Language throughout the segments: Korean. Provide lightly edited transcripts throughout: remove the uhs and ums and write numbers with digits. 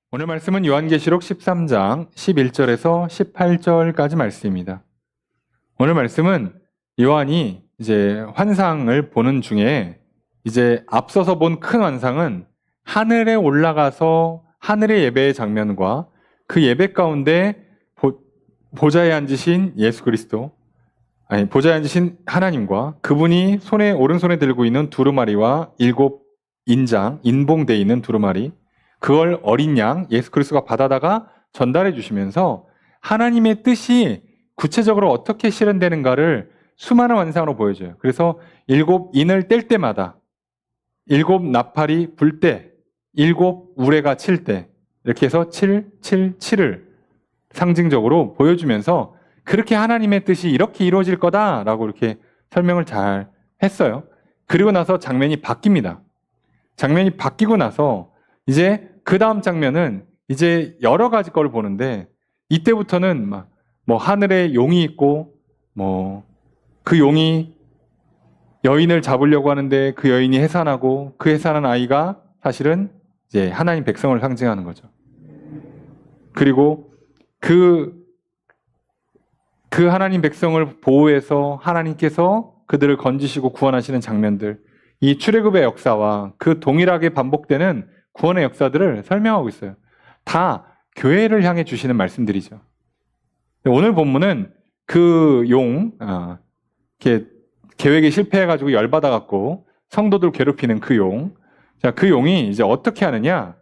오늘 말씀은 요한계시록 13장 11절에서 18절까지 말씀입니다. 오늘 말씀은 요한이 이제 환상을 보는 중에 이제 앞서서 본 큰 환상은 하늘에 올라가서 하늘의 예배의 장면과 그 예배 가운데 보좌에 앉으신 예수 그리스도, 보좌에 앉으신 하나님과 그분이 오른손에 들고 있는 두루마리와 7 인장, 인봉되어 있는 두루마리, 그걸 어린 양 예수 그리스도가 받아다가 전달해 주시면서 하나님의 뜻이 구체적으로 어떻게 실현되는가를 수많은 환상으로 보여줘요. 그래서 7 인을 뗄 때마다 7 나팔이 불 때, 7 우레가 칠 때, 이렇게 해서 7, 7, 7을 상징적으로 보여주면서 그렇게 하나님의 뜻이 이렇게 이루어질 거다라고 이렇게 설명을 잘 했어요. 그리고 나서 장면이 바뀝니다. 장면이 바뀌고 나서 이제 그 다음 장면은 이제 여러 가지 걸 보는데, 이때부터는 막 뭐 하늘에 용이 있고 뭐 그 용이 여인을 잡으려고 하는데 그 여인이 해산하고 그 해산한 아이가 사실은 이제 하나님 백성을 상징하는 거죠. 그리고 그 하나님 백성을 보호해서 하나님께서 그들을 건지시고 구원하시는 장면들, 이 출애굽의 역사와 그 동일하게 반복되는 구원의 역사들을 설명하고 있어요. 다 교회를 향해 주시는 말씀들이죠. 오늘 본문은 그 이렇게 계획에 실패해가지고 열받아갖고 성도들 괴롭히는 그 용. 자, 그 용이 이제 어떻게 하느냐?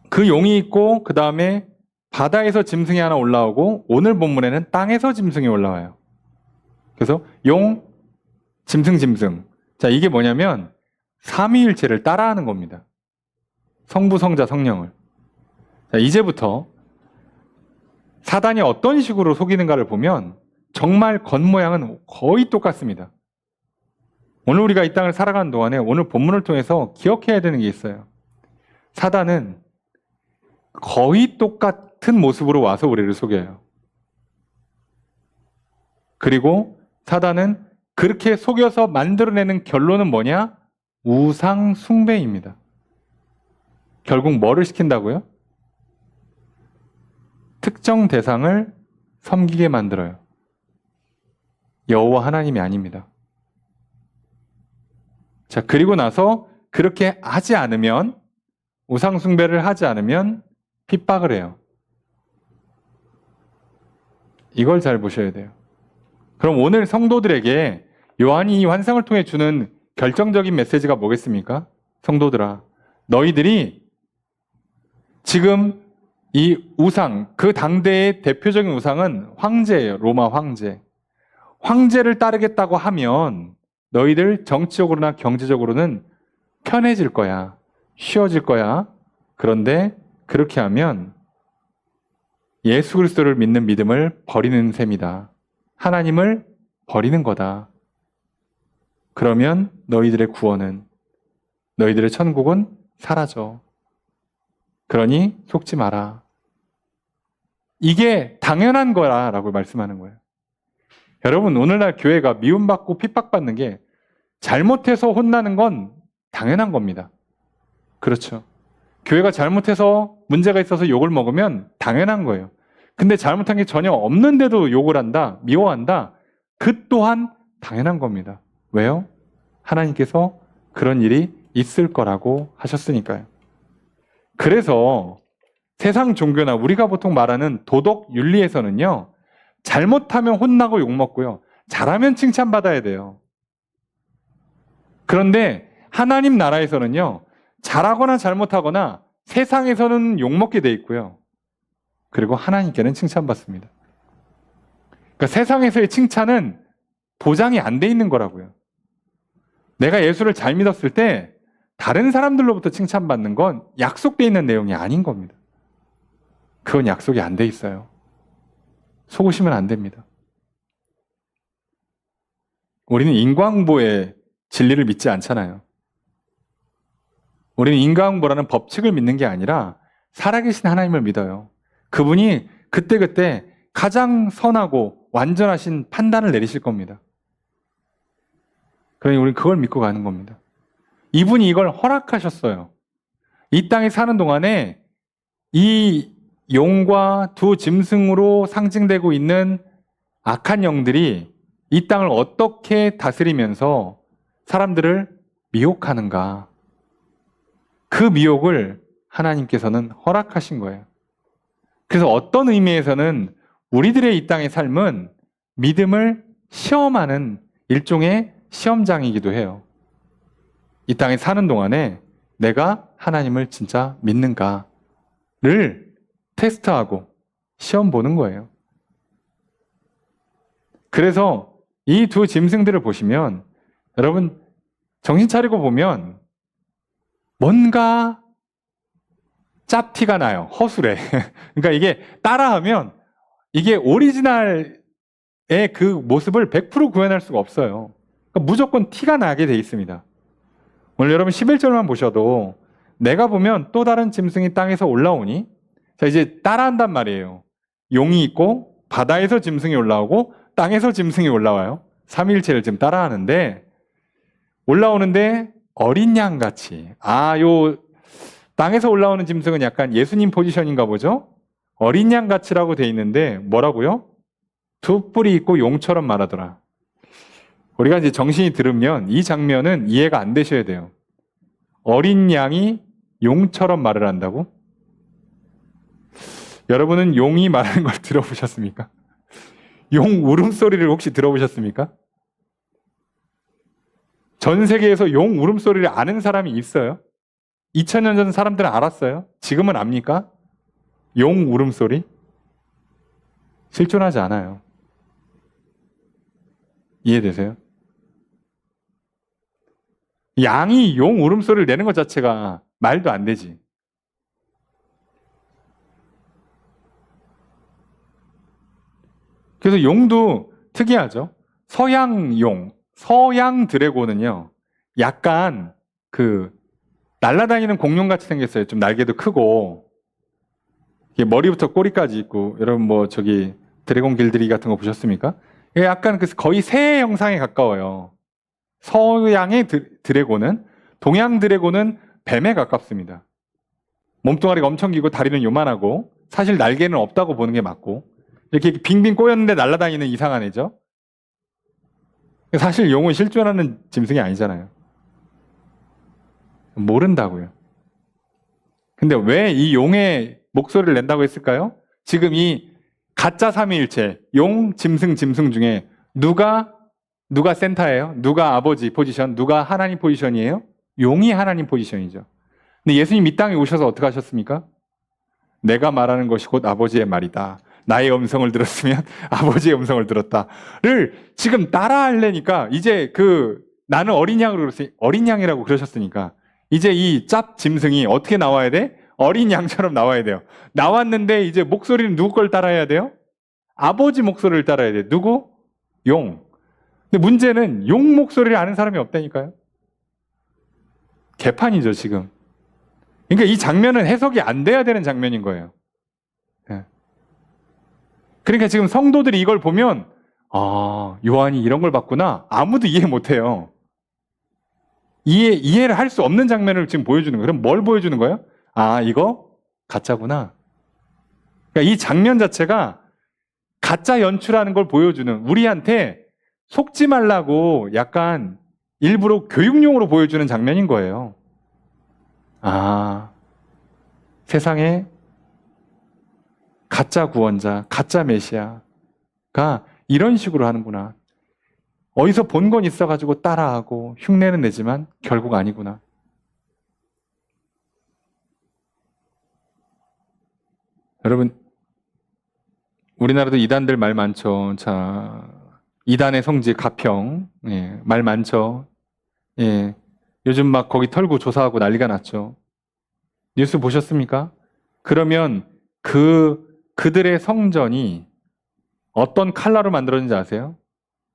그 용이 있고 그 다음에 바다에서 짐승이 하나 올라오고, 오늘 본문에는 땅에서 짐승이 올라와요. 그래서 용, 짐승. 자, 이게 뭐냐면 삼위일체를 따라하는 겁니다. 성부, 성자, 성령을. 자, 이제부터 사단이 어떤 식으로 속이는가를 보면 정말 겉모양은 거의 똑같습니다. 오늘 우리가 이 땅을 살아가는 동안에 오늘 본문을 통해서 기억해야 되는 게 있어요. 사단은 거의 똑같은 모습으로 와서 우리를 속여요. 그리고 사단은 그렇게 속여서 만들어내는 결론은 뭐냐? 우상 숭배입니다. 결국 뭐를 시킨다고요? 특정 대상을 섬기게 만들어요. 여호와 하나님이 아닙니다. 자, 그리고 나서 그렇게 하지 않으면, 우상 숭배를 하지 않으면 핍박을 해요. 이걸 잘 보셔야 돼요. 그럼 오늘 성도들에게 요한이 이 환상을 통해 주는 결정적인 메시지가 뭐겠습니까? 성도들아, 너희들이 지금 이 우상, 그 당대의 대표적인 우상은 황제예요. 로마 황제. 황제를 따르겠다고 하면 너희들 정치적으로나 경제적으로는 편해질 거야. 쉬워질 거야. 그런데 그렇게 하면 예수 그리스도를 믿는 믿음을 버리는 셈이다. 하나님을 버리는 거다. 그러면 너희들의 구원은, 너희들의 천국은 사라져. 그러니 속지 마라. 이게 당연한 거라고 말씀하는 거예요. 여러분, 오늘날 교회가 미움받고 핍박받는 게, 잘못해서 혼나는 건 당연한 겁니다. 그렇죠. 교회가 잘못해서 문제가 있어서 욕을 먹으면 당연한 거예요. 근데 잘못한 게 전혀 없는데도 욕을 한다, 미워한다, 그 또한 당연한 겁니다. 왜요? 하나님께서 그런 일이 있을 거라고 하셨으니까요. 그래서 세상 종교나 우리가 보통 말하는 도덕 윤리에서는요, 잘못하면 혼나고 욕먹고요, 잘하면 칭찬받아야 돼요. 그런데 하나님 나라에서는요, 잘하거나 잘못하거나 세상에서는 욕먹게 돼 있고요, 그리고 하나님께는 칭찬받습니다. 그러니까 세상에서의 칭찬은 보장이 안 돼 있는 거라고요. 내가 예수를 잘 믿었을 때 다른 사람들로부터 칭찬받는 건 약속돼 있는 내용이 아닌 겁니다. 그건 약속이 안 돼 있어요. 속으시면 안 됩니다. 우리는 인과응보의 진리를 믿지 않잖아요. 우리는 인과응보라는 법칙을 믿는 게 아니라 살아계신 하나님을 믿어요. 그분이 그때그때 가장 선하고 완전하신 판단을 내리실 겁니다. 그러니 우리는 그걸 믿고 가는 겁니다. 이분이 이걸 허락하셨어요. 이 땅에 사는 동안에 이 용과 두 짐승으로 상징되고 있는 악한 영들이 이 땅을 어떻게 다스리면서 사람들을 미혹하는가. 그 미혹을 하나님께서는 허락하신 거예요. 그래서 어떤 의미에서는 우리들의 이 땅의 삶은 믿음을 시험하는 일종의 시험장이기도 해요. 이 땅에 사는 동안에 내가 하나님을 진짜 믿는가를 테스트하고 시험 보는 거예요. 그래서 이 두 짐승들을 보시면 여러분 정신 차리고 보면 뭔가 짭티가 나요. 허술해. 그러니까 이게 따라하면 이게 오리지널의 그 모습을 100% 구현할 수가 없어요. 그러니까 무조건 티가 나게 돼 있습니다. 오늘 여러분 11절만 보셔도 내가 보면 또 다른 짐승이 땅에서 올라오니 자 이제 따라한단 말이에요. 용이 있고 바다에서 짐승이 올라오고 땅에서 짐승이 올라와요. 삼위일체를 지금 따라하는데 올라오는데 어린 양같이 요 땅에서 올라오는 짐승은 약간 예수님 포지션인가 보죠? 어린 양같이라고 돼 있는데 뭐라고요? 두 뿔이 있고 용처럼 말하더라. 우리가 이제 정신이 들으면 이 장면은 이해가 안 되셔야 돼요. 어린 양이 용처럼 말을 한다고? 여러분은 용이 말하는 걸 들어보셨습니까? 용 울음소리를 혹시 들어보셨습니까? 전 세계에서 용 울음소리를 아는 사람이 있어요? 2000년 전 사람들은 알았어요? 지금은 압니까? 용 울음소리? 실존하지 않아요. 이해되세요? 양이 용 울음소리를 내는 것 자체가 말도 안 되지. 그래서 용도 특이하죠. 서양 용, 서양 드래곤은요, 약간 날아다니는 공룡같이 생겼어요. 좀 날개도 크고, 머리부터 꼬리까지 있고, 여러분 드래곤 길들이기 같은 거 보셨습니까? 약간 거의 새 형상에 가까워요. 서양의 드래곤은, 동양 드래곤은 뱀에 가깝습니다. 몸뚱아리가 엄청 길고 다리는 요만하고, 사실 날개는 없다고 보는 게 맞고, 이렇게 빙빙 꼬였는데 날아다니는 이상한 애죠. 사실 용은 실존하는 짐승이 아니잖아요. 모른다고요. 근데 왜 이 용의 목소리를 낸다고 했을까요? 지금 이 가짜 삼위일체, 용, 짐승 중에 누가 센터예요? 누가 아버지 포지션? 누가 하나님 포지션이에요? 용이 하나님 포지션이죠. 근데 예수님 이 땅에 오셔서 어떻게 하셨습니까? 내가 말하는 것이 곧 아버지의 말이다. 나의 음성을 들었으면 아버지의 음성을 들었다를 지금 따라하려니까 이제 나는 어린 양이라고 그러셨으니까 이제 이 짭 짐승이 어떻게 나와야 돼? 어린 양처럼 나와야 돼요. 나왔는데 이제 목소리는 누구 걸 따라해야 돼요? 아버지 목소리를 따라야 돼요. 누구? 용. 근데 문제는 용 목소리를 아는 사람이 없다니까요. 개판이죠 지금. 그러니까 이 장면은 해석이 안 돼야 되는 장면인 거예요. 그러니까 지금 성도들이 이걸 보면 요한이 이런 걸 봤구나. 아무도 이해 못해요. 이해를 할 수 없는 장면을 지금 보여주는 거예요. 그럼 뭘 보여주는 거예요? 이거 가짜구나. 그러니까 이 장면 자체가 가짜 연출하는 걸 보여주는, 우리한테 속지 말라고 약간 일부러 교육용으로 보여주는 장면인 거예요. 세상에 가짜 구원자, 가짜 메시아가 이런 식으로 하는구나. 어디서 본 건 있어가지고 따라하고 흉내는 내지만 결국 아니구나. 여러분, 우리나라도 이단들 말 많죠. 자, 이단의 성지 가평, 말 많죠. 요즘 막 거기 털고 조사하고 난리가 났죠. 뉴스 보셨습니까? 그러면 그들의 성전이 어떤 컬러로 만들어진지 아세요?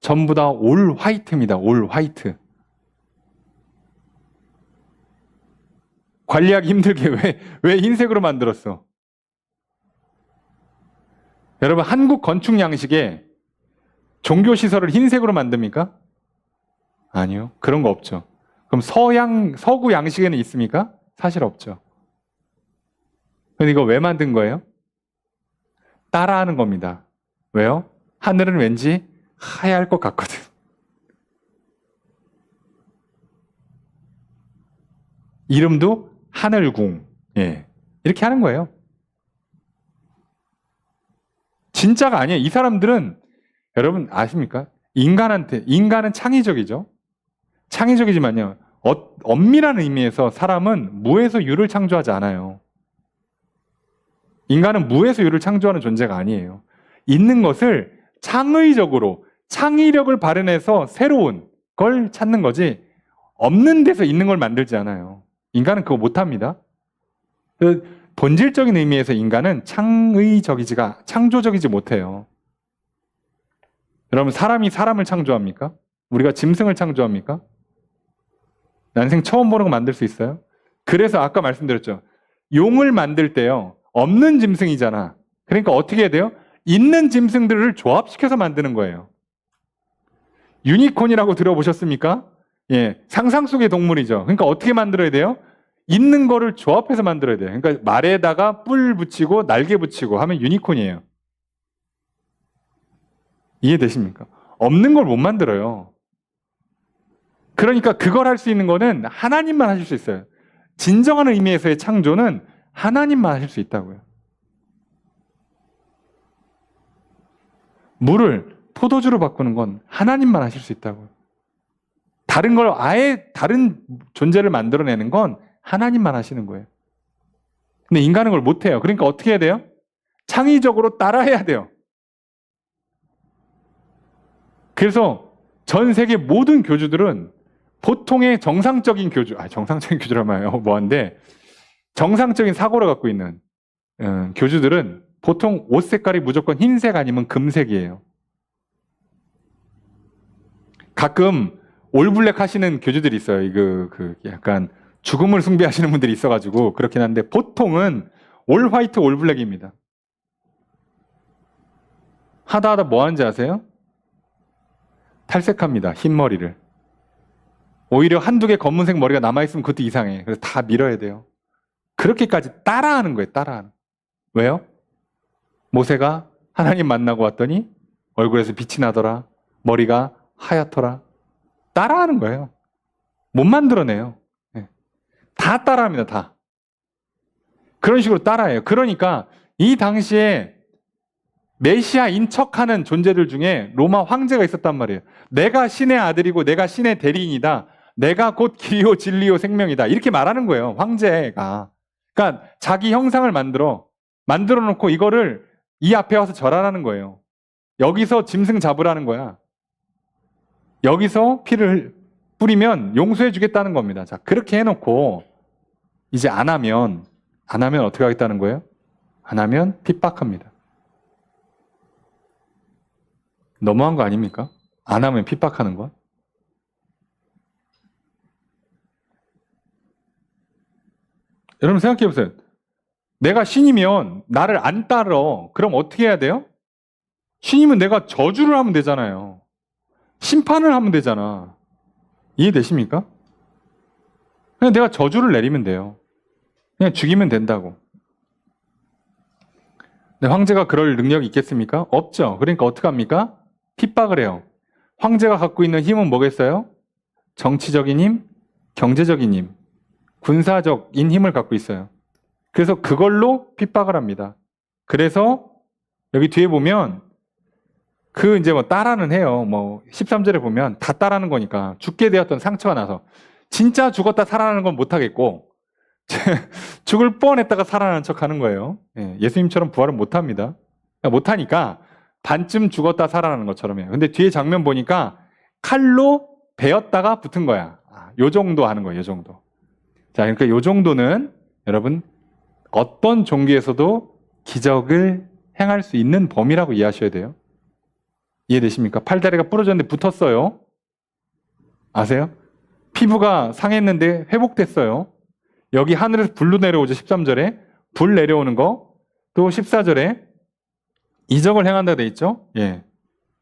전부 다 올 화이트입니다. 올 화이트. 관리하기 힘들게 왜 흰색으로 만들었어? 여러분, 한국 건축 양식에 종교시설을 흰색으로 만듭니까? 아니요. 그런 거 없죠. 그럼 서구 양식에는 있습니까? 사실 없죠. 근데 이거 왜 만든 거예요? 따라하는 겁니다. 왜요? 하늘은 왠지 하얄 것 같거든. 이름도 하늘궁. 예. 이렇게 하는 거예요. 진짜가 아니에요. 이 사람들은 여러분 아십니까? 인간은 창의적이죠. 창의적이지만요. 엄밀한 의미에서 사람은 무에서 유를 창조하지 않아요. 인간은 무에서 유를 창조하는 존재가 아니에요. 있는 것을 창의적으로 창의력을 발현해서 새로운 걸 찾는 거지 없는 데서 있는 걸 만들지 않아요. 인간은 그거 못합니다. 본질적인 의미에서 인간은 창조적이지 못해요. 여러분 사람이 사람을 창조합니까? 우리가 짐승을 창조합니까? 난생 처음 보는 거 만들 수 있어요? 그래서 아까 말씀드렸죠. 용을 만들 때요. 없는 짐승이잖아. 그러니까 어떻게 해야 돼요? 있는 짐승들을 조합시켜서 만드는 거예요. 유니콘이라고 들어보셨습니까? 예, 상상 속의 동물이죠. 그러니까 어떻게 만들어야 돼요? 있는 거를 조합해서 만들어야 돼요. 그러니까 말에다가 뿔 붙이고 날개 붙이고 하면 유니콘이에요. 이해되십니까? 없는 걸 못 만들어요. 그러니까 그걸 할 수 있는 거는 하나님만 하실 수 있어요. 진정한 의미에서의 창조는 하나님만 하실 수 있다고요. 물을 포도주로 바꾸는 건 하나님만 하실 수 있다고요. 다른 걸 아예 다른 존재를 만들어내는 건 하나님만 하시는 거예요. 근데 인간은 그걸 못해요. 그러니까 어떻게 해야 돼요? 창의적으로 따라해야 돼요. 그래서 전 세계 모든 교주들은 보통의 정상적인 교주라면 뭐한데 정상적인 사고를 갖고 있는 교주들은 보통 옷 색깔이 무조건 흰색 아니면 금색이에요. 가끔 올블랙 하시는 교주들이 있어요. 약간 죽음을 숭배하시는 분들이 있어가지고 그렇긴 한데 보통은 올 화이트 올 블랙입니다. 하다 뭐 하는지 아세요? 탈색합니다. 흰 머리를. 오히려 한두 개 검은색 머리가 남아있으면 그것도 이상해. 그래서 다 밀어야 돼요. 그렇게까지 따라하는 거예요. 따라하는. 왜요? 모세가 하나님 만나고 왔더니 얼굴에서 빛이 나더라. 머리가 하얗더라. 따라하는 거예요. 못 만들어내요. 네. 다 따라합니다. 다. 그런 식으로 따라해요. 그러니까 이 당시에 메시아인 척하는 존재들 중에 로마 황제가 있었단 말이에요. 내가 신의 아들이고 내가 신의 대리인이다. 내가 곧 길이요 진리요 생명이다. 이렇게 말하는 거예요. 황제가. 그러니까 자기 형상을 만들어 놓고 이거를 이 앞에 와서 절하라는 거예요. 여기서 짐승 잡으라는 거야. 여기서 피를 뿌리면 용서해 주겠다는 겁니다. 자, 그렇게 해놓고 이제 안 하면 어떻게 하겠다는 거예요? 안 하면 핍박합니다. 너무한 거 아닙니까? 안 하면 핍박하는 건? 여러분 생각해 보세요. 내가 신이면 나를 안 따러. 그럼 어떻게 해야 돼요? 신이면 내가 저주를 하면 되잖아요. 심판을 하면 되잖아. 이해되십니까? 그냥 내가 저주를 내리면 돼요. 그냥 죽이면 된다고. 근데 황제가 그럴 능력이 있겠습니까? 없죠. 그러니까 어떡합니까? 핍박을 해요. 황제가 갖고 있는 힘은 뭐겠어요? 정치적인 힘, 경제적인 힘, 군사적인 힘을 갖고 있어요. 그래서 그걸로 핍박을 합니다. 그래서 여기 뒤에 보면 이제 뭐 따라는 해요. 뭐 13절에 보면 다 따라는 거니까 죽게 되었던 상처가 나서 진짜 죽었다 살아나는 건 못하겠고 죽을 뻔했다가 살아나는 척 하는 거예요. 예수님처럼 부활은 못합니다. 못하니까 반쯤 죽었다 살아나는 것처럼 해요. 근데 뒤에 장면 보니까 칼로 베었다가 붙은 거야. 요 정도 하는 거예요. 요 정도. 자, 그러니까 요 정도는 여러분 어떤 종교에서도 기적을 행할 수 있는 범위라고 이해하셔야 돼요. 이해되십니까? 팔다리가 부러졌는데 붙었어요. 아세요? 피부가 상했는데 회복됐어요. 여기 하늘에서 불로 내려오죠. 13절에. 불 내려오는 거. 또 14절에 이적을 행한다 돼 있죠. 예.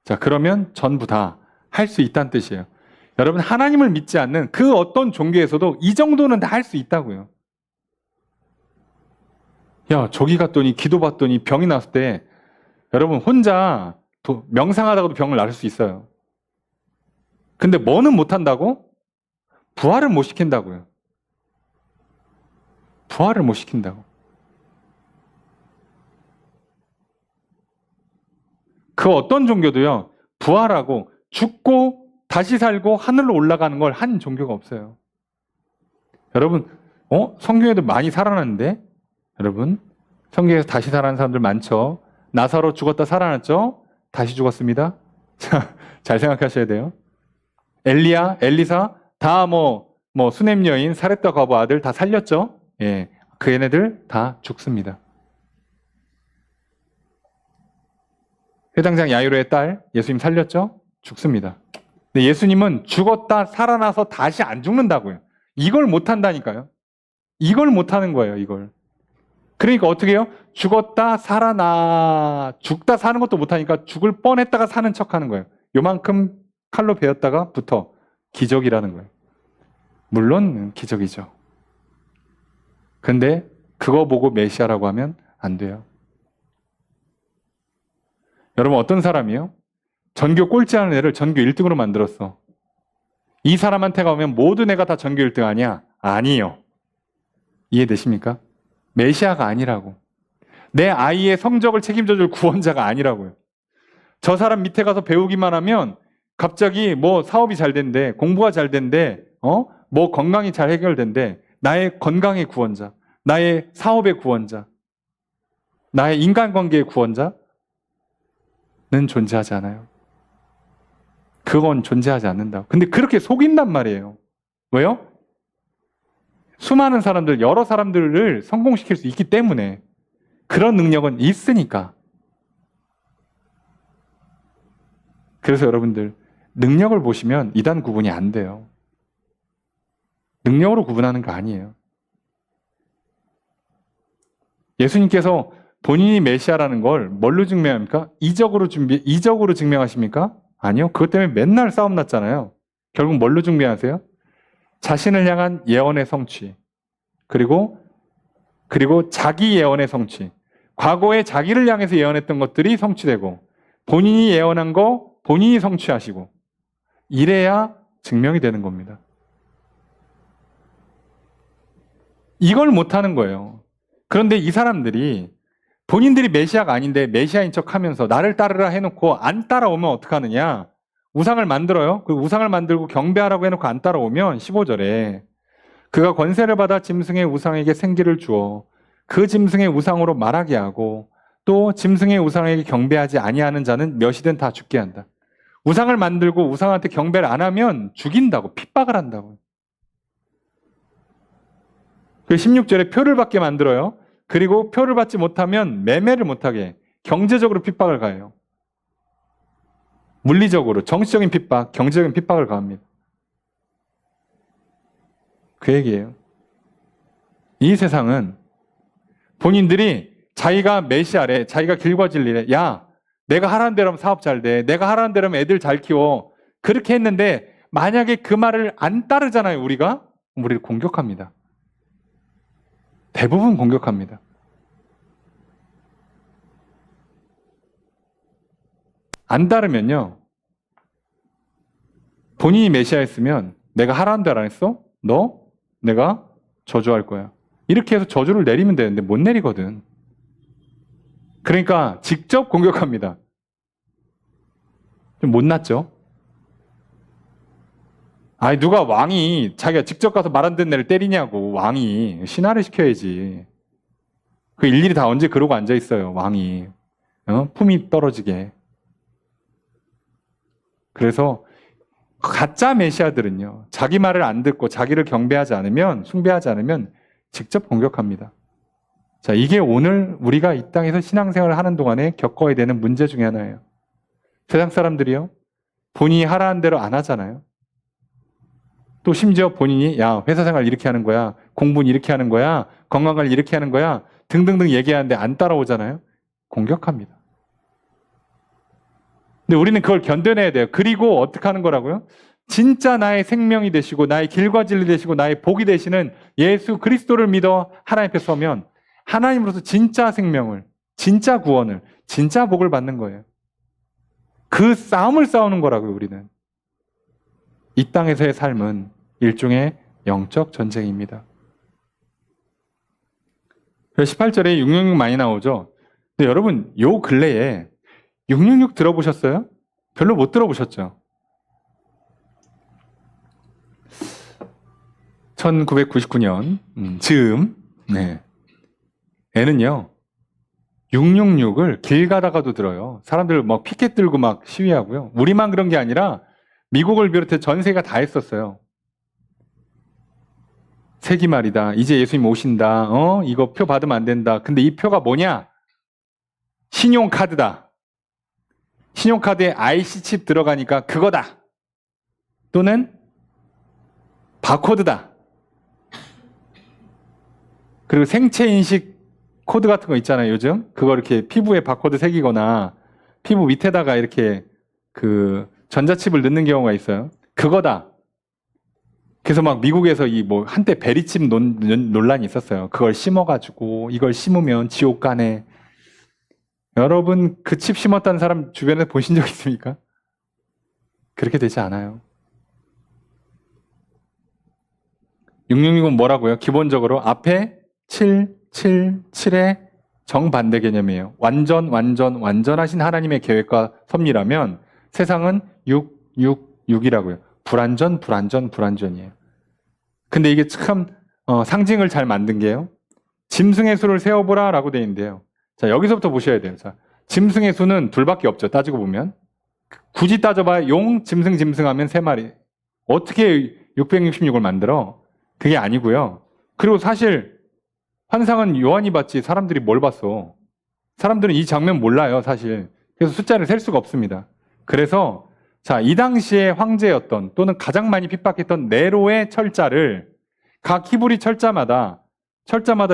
자, 그러면 전부 다 할 수 있다는 뜻이에요. 여러분 하나님을 믿지 않는 그 어떤 종교에서도 이 정도는 다 할 수 있다고요. 야, 저기 갔더니 기도 받더니 병이 났을 때 여러분 혼자 명상하다가도 병을 앓을 수 있어요. 근데 뭐는 못한다고? 부활을 못 시킨다고요. 부활을 못 시킨다고. 그 어떤 종교도요, 부활하고 죽고 다시 살고 하늘로 올라가는 걸 한 종교가 없어요. 여러분, 성경에도 많이 살아났는데, 여러분, 성경에서 다시 살아난 사람들 많죠? 나사로 죽었다 살아났죠? 다시 죽었습니다. 자, 잘 생각하셔야 돼요. 엘리야, 엘리사, 다 수넴 여인, 사렙다 과부 아들 다 살렸죠? 예, 그 얘네들 다 죽습니다. 회당장 야이로의 딸, 예수님 살렸죠? 죽습니다. 근데 예수님은 죽었다 살아나서 다시 안 죽는다고요. 이걸 못한다니까요. 이걸 못하는 거예요, 이걸. 그러니까 어떻게 해요? 죽었다 죽다 사는 것도 못하니까 죽을 뻔했다가 사는 척 하는 거예요. 요만큼 칼로 베었다가 붙어. 기적이라는 거예요. 물론 기적이죠. 근데 그거 보고 메시아라고 하면 안 돼요. 여러분, 어떤 사람이요? 전교 꼴찌하는 애를 전교 1등으로 만들었어. 이 사람한테 가면 모든 애가 다 전교 1등 아니야? 아니요. 이해되십니까? 메시아가 아니라고. 내 아이의 성적을 책임져줄 구원자가 아니라고요. 저 사람 밑에 가서 배우기만 하면 갑자기 사업이 잘 된대, 공부가 잘 된대, 건강이 잘 해결된대. 나의 건강의 구원자, 나의 사업의 구원자, 나의 인간관계의 구원자는 존재하지 않아요. 그건 존재하지 않는다. 근데 그렇게 속인단 말이에요. 왜요? 수많은 사람들, 여러 사람들을 성공시킬 수 있기 때문에. 그런 능력은 있으니까. 그래서 여러분들, 능력을 보시면 이단 구분이 안 돼요. 능력으로 구분하는 거 아니에요. 예수님께서 본인이 메시아라는 걸 뭘로 증명합니까? 이적으로 증명하십니까? 아니요. 그것 때문에 맨날 싸움 났잖아요. 결국 뭘로 증명하세요? 자신을 향한 예언의 성취. 그리고 자기 예언의 성취. 과거에 자기를 향해서 예언했던 것들이 성취되고, 본인이 예언한 거 본인이 성취하시고, 이래야 증명이 되는 겁니다. 이걸 못하는 거예요. 그런데 이 사람들이 본인들이 메시아가 아닌데 메시아인 척하면서 나를 따르라 해놓고 안 따라오면 어떡하느냐? 우상을 만들어요. 그 우상을 만들고 경배하라고 해놓고 안 따라오면 15절에 그가 권세를 받아 짐승의 우상에게 생기를 주어 그 짐승의 우상으로 말하게 하고 또 짐승의 우상에게 경배하지 아니하는 자는 몇이든 다 죽게 한다. 우상을 만들고 우상한테 경배를 안 하면 죽인다고, 핍박을 한다고. 그 16절에 표를 받게 만들어요. 그리고 표를 받지 못하면 매매를 못하게 경제적으로 핍박을 가해요. 물리적으로, 정치적인 핍박, 경제적인 핍박을 가합니다. 그 얘기예요. 이 세상은 본인들이 자기가 메시아래, 자기가 길과 진리래. 야, 내가 하라는 대로 하면 사업 잘 돼. 내가 하라는 대로 하면 애들 잘 키워. 그렇게 했는데 만약에 그 말을 안 따르잖아요, 우리가? 우리를 공격합니다. 대부분 공격합니다. 안 따르면요, 본인이 메시아였으면 내가 하라는 대로 안 했어? 내가 저주할 거야. 이렇게 해서 저주를 내리면 되는데 못 내리거든. 그러니까 직접 공격합니다. 좀 못났죠? 아니, 누가 왕이 자기가 직접 가서 말 안 듣는 애를 때리냐고. 왕이 신하를 시켜야지. 그 일일이 다 언제 그러고 앉아 있어요, 왕이. 품이 떨어지게. 그래서 가짜 메시아들은요, 자기 말을 안 듣고 자기를 경배하지 않으면, 숭배하지 않으면 직접 공격합니다. 자, 이게 오늘 우리가 이 땅에서 신앙생활을 하는 동안에 겪어야 되는 문제 중에 하나예요. 세상 사람들이요, 본인이 하라는 대로 안 하잖아요. 또 심지어 본인이 야, 회사 생활 이렇게 하는 거야, 공부는 이렇게 하는 거야, 건강관리 이렇게 하는 거야 등등등 얘기하는데 안 따라오잖아요. 공격합니다. 근데 우리는 그걸 견뎌내야 돼요. 그리고 어떻게 하는 거라고요? 진짜 나의 생명이 되시고 나의 길과 진리 되시고 나의 복이 되시는 예수 그리스도를 믿어 하나님 앞에 서면 하나님으로서 진짜 생명을, 진짜 구원을, 진짜 복을 받는 거예요. 그 싸움을 싸우는 거라고요, 우리는. 이 땅에서의 삶은 일종의 영적 전쟁입니다. 그래서 18절에 666 많이 나오죠. 근데 여러분, 요 근래에 666 들어보셨어요? 별로 못 들어보셨죠? 1999년 즈음 애는요 666을 길 가다가도 들어요. 사람들 막 피켓 들고 막 시위하고요. 우리만 그런 게 아니라 미국을 비롯해 전 세계가 다 했었어요. 세기 말이다. 이제 예수님 오신다. 이거 표 받으면 안 된다. 근데 이 표가 뭐냐? 신용카드다. 신용카드에 IC 칩 들어가니까 그거다. 또는 바코드다. 그리고 생체 인식 코드 같은 거 있잖아요, 요즘. 그거 이렇게 피부에 바코드 새기거나 피부 밑에다가 이렇게 그 전자칩을 넣는 경우가 있어요. 그거다. 그래서 막 미국에서 이 뭐 한때 베리칩 논란이 있었어요. 그걸 심어가지고 이걸 심으면 지옥 가네. 여러분 그 칩 심었다는 사람 주변에 보신 적 있습니까? 그렇게 되지 않아요. 666은 뭐라고요? 기본적으로 앞에 777의 정반대 개념이에요. 완전하신 하나님의 계획과 섭리라면 세상은 666이라고요. 불완전이에요. 근데 이게 참 상징을 잘 만든 게요. 짐승의 수를 세어보라 라고 되어 있는데요. 자, 여기서부터 보셔야 돼요. 자, 짐승의 수는 둘밖에 없죠. 따지고 보면. 굳이 따져봐야 용, 짐승 하면 3마리. 어떻게 666을 만들어? 그게 아니고요. 그리고 사실 환상은 요한이 봤지 사람들이 뭘 봤어? 사람들은 이 장면 몰라요, 사실. 그래서 숫자를 셀 수가 없습니다. 그래서 자, 이 당시에 황제였던 또는 가장 많이 핍박했던 네로의 철자를 각 히브리 철자마다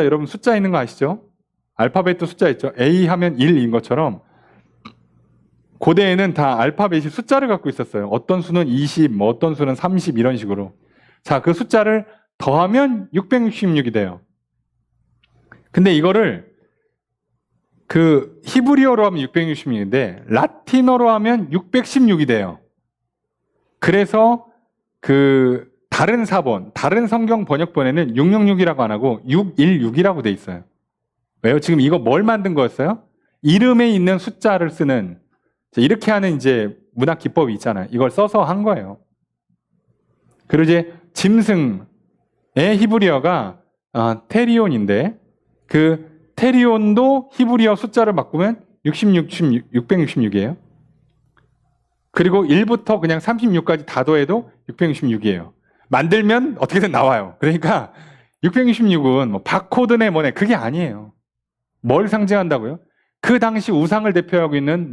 여러분 숫자 있는 거 아시죠? 알파벳도 숫자 있죠. A 하면 1인 것처럼 고대에는 다 알파벳이 숫자를 갖고 있었어요. 어떤 수는 20, 뭐 어떤 수는 30 이런 식으로. 자, 그 숫자를 더하면 666이 돼요. 근데 이거를 그 히브리어로 하면 666인데 라틴어로 하면 616이 돼요. 그래서 그 다른 사본, 다른 성경 번역본에는 666이라고 안 하고 616이라고 돼 있어요. 왜요? 지금 이거 뭘 만든 거였어요? 이름에 있는 숫자를 쓰는 이렇게 하는 이제 문학 기법이 있잖아요. 이걸 써서 한 거예요. 그리고 이제 짐승의 히브리어가 테리온인데 그 테리온도 히브리어 숫자를 바꾸면 666이에요. 그리고 1부터 그냥 36까지 다 더해도 666이에요. 만들면 어떻게든 나와요. 그러니까 666은 뭐 바코드네 뭐네 그게 아니에요. 뭘 상징한다고요? 그 당시 우상을 대표하고 있는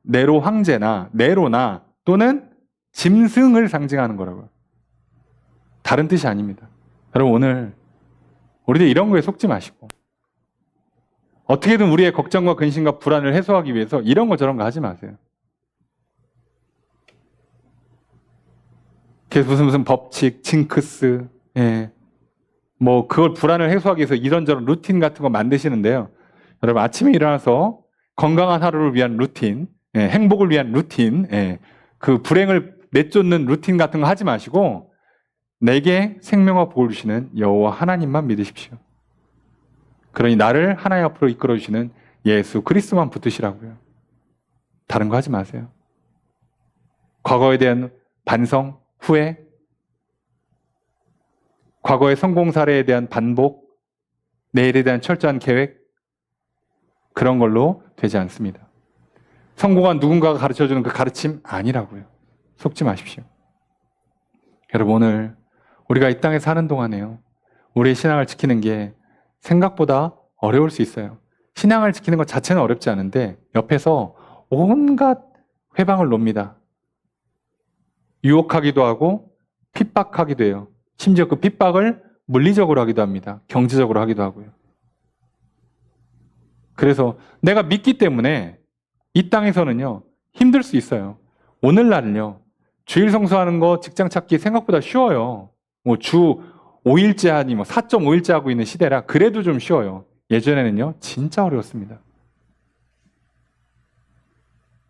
네로 황제나 네로나 또는 짐승을 상징하는 거라고요. 다른 뜻이 아닙니다. 여러분 오늘 우리들 이런 거에 속지 마시고 어떻게든 우리의 걱정과 근심과 불안을 해소하기 위해서 이런 거 저런 거 하지 마세요. 그래서 무슨 법칙, 징크스, 뭐 그걸 불안을 해소하기 위해서 이런저런 루틴 같은 거 만드시는데요. 여러분 아침에 일어나서 건강한 하루를 위한 루틴, 행복을 위한 루틴, 그 불행을 내쫓는 루틴 같은 거 하지 마시고 내게 생명과 복을 주시는 여호와 하나님만 믿으십시오. 그러니 나를 하나님 앞으로 이끌어 주시는 예수 그리스도만 붙드시라고요. 다른 거 하지 마세요. 과거에 대한 반성, 후회, 과거의 성공 사례에 대한 반복, 내일에 대한 철저한 계획, 그런 걸로 되지 않습니다. 성공한 누군가가 가르쳐주는 그 가르침 아니라고요. 속지 마십시오. 여러분 오늘 우리가 이 땅에 사는 동안에요. 우리의 신앙을 지키는 게 생각보다 어려울 수 있어요. 신앙을 지키는 것 자체는 어렵지 않은데 옆에서 온갖 회방을 놉니다. 유혹하기도 하고 핍박하기도 해요. 심지어 그 핍박을 물리적으로 하기도 합니다. 경제적으로 하기도 하고요. 그래서 내가 믿기 때문에 이 땅에서는요 힘들 수 있어요. 오늘날은요 주일 성수하는 거 직장 찾기 생각보다 쉬워요. 뭐 주 5일째 하니 뭐 4.5일째 하고 있는 시대라 그래도 좀 쉬워요. 예전에는요, 진짜 어려웠습니다.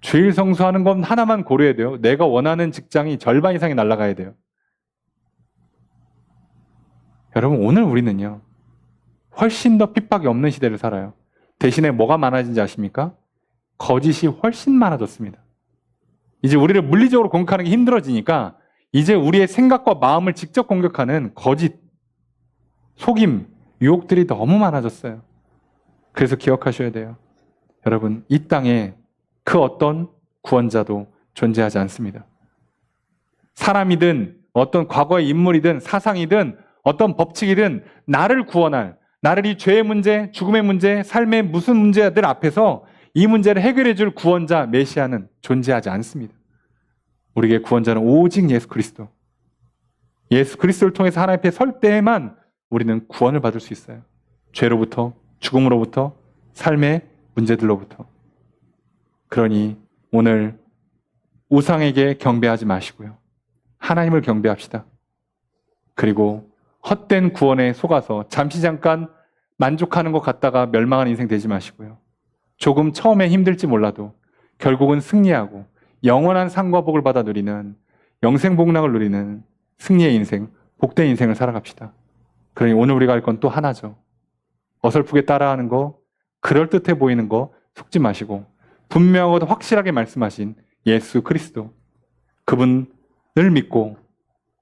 주일 성수하는 건 하나만 고려해야 돼요. 내가 원하는 직장이 절반 이상이 날아가야 돼요. 여러분, 오늘 우리는요, 훨씬 더 핍박이 없는 시대를 살아요. 대신에 뭐가 많아진지 아십니까? 거짓이 훨씬 많아졌습니다. 이제 우리를 물리적으로 공격하는 게 힘들어지니까 이제 우리의 생각과 마음을 직접 공격하는 거짓, 속임, 유혹들이 너무 많아졌어요. 그래서 기억하셔야 돼요. 여러분, 이 땅에 그 어떤 구원자도 존재하지 않습니다. 사람이든 어떤 과거의 인물이든 사상이든 어떤 법칙이든 나를 구원할, 나를 이 죄의 문제, 죽음의 문제, 삶의 무슨 문제들 앞에서 이 문제를 해결해 줄 구원자, 메시아는 존재하지 않습니다. 우리에게 구원자는 오직 예수 그리스도. 예수 그리스도를 통해서 하나님 앞에 설 때에만 우리는 구원을 받을 수 있어요. 죄로부터, 죽음으로부터, 삶의 문제들로부터. 그러니 오늘 우상에게 경배하지 마시고요. 하나님을 경배합시다. 그리고 헛된 구원에 속아서 잠시 잠깐 만족하는 것 같다가 멸망한 인생 되지 마시고요. 조금 처음에 힘들지 몰라도 결국은 승리하고 영원한 상과 복을 받아 누리는 영생복락을 누리는 승리의 인생, 복된 인생을 살아갑시다. 그러니 오늘 우리가 할 건 또 하나죠. 어설프게 따라하는 거, 그럴듯해 보이는 거 속지 마시고 분명하고도 확실하게 말씀하신 예수 그리스도, 그분을 믿고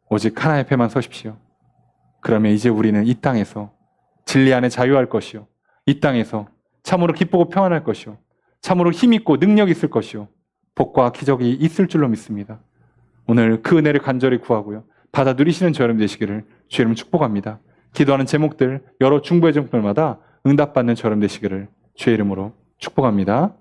오직 하나님 앞에만 서십시오. 그러면 이제 우리는 이 땅에서 진리 안에 자유할 것이요, 이 땅에서 참으로 기쁘고 평안할 것이요, 참으로 힘있고 능력 있을 것이요, 복과 기적이 있을 줄로 믿습니다. 오늘 그 은혜를 간절히 구하고요, 받아 누리시는 저 여러분 되시기를 주의 이름으로 축복합니다. 기도하는 제목들, 여러 중보의 제목들마다 응답받는 저 여러분 되시기를 주의 이름으로 축복합니다.